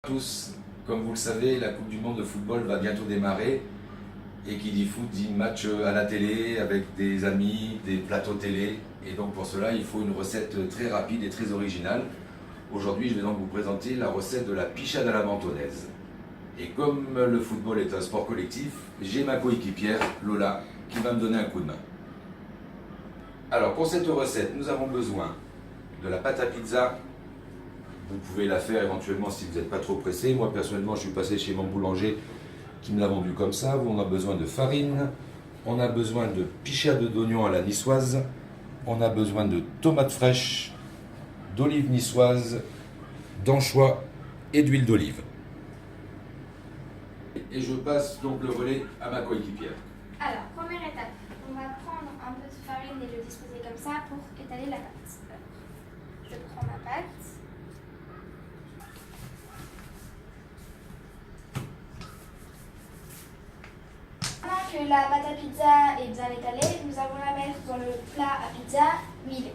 Tous, comme vous le savez, la Coupe du Monde de football va bientôt démarrer et qui dit foot dit match à la télé avec des amis, des plateaux télé, et donc pour cela il faut une recette très rapide et très originale. Aujourd'hui je vais donc vous présenter la recette de la pichade à la mentonnaise. Et comme le football est un sport collectif, j'ai ma coéquipière Lola qui va me donner un coup de main. Alors pour cette recette nous avons besoin de la pâte à pizza. Vous pouvez la faire éventuellement si vous n'êtes pas trop pressé. Moi personnellement je suis passé chez mon boulanger qui me l'a vendu comme ça. On a besoin de farine, on a besoin de pichade d'oignon à la niçoise, on a besoin de tomates fraîches, d'olives niçoises, d'anchois et d'huile d'olive. Et je passe donc le relais à ma coéquipière. Alors, première étape, on va prendre un peu de farine et le disposer comme ça pour étaler la pâte. Je prends ma pâte. Maintenant que la pâte à pizza est bien étalée, nous allons la mettre dans le plat à pizza moulé.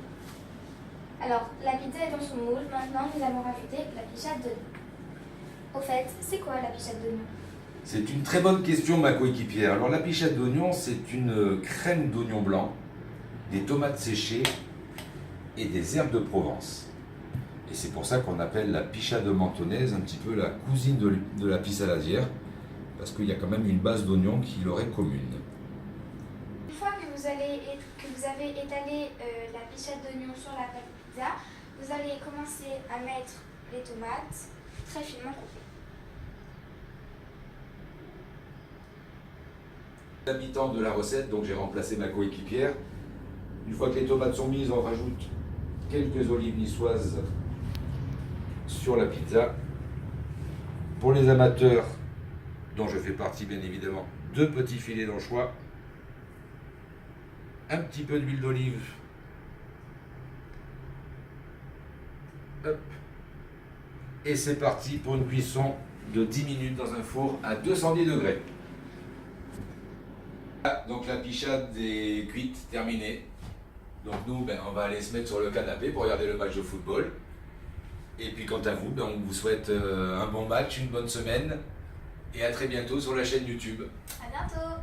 Alors, la pizza est dans son moule, maintenant nous allons rajouter la pichade d'oignon. Au fait, c'est quoi la pichade d'oignon? C'est une très bonne question, ma coéquipière. Alors la pichade d'oignon, c'est une crème d'oignon blanc, des tomates séchées et des herbes de Provence. Et c'est pour ça qu'on appelle la pichade mentonnaise un petit peu la cousine de la pissaladière, parce qu'il y a quand même une base d'oignon qui leur est commune. Une fois que vous avez étalé la pichade d'oignon sur la pâte pizza, vous allez commencer à mettre les tomates très finement coupées. L'habitant de la recette, donc j'ai remplacé ma coéquipière. Une fois que les tomates sont mises, on rajoute quelques olives niçoises sur la pizza. Pour les amateurs, dont je fais partie bien évidemment, 2 petits filets d'anchois, un petit peu d'huile d'olive, hop, et c'est parti pour une cuisson de 10 minutes dans un four à 210 degrés. Donc la pichade est cuite, terminée. Donc nous, on va aller se mettre sur le canapé pour regarder le match de football. Et puis quant à vous, on vous souhaite un bon match, une bonne semaine. Et à très bientôt sur la chaîne YouTube. À bientôt!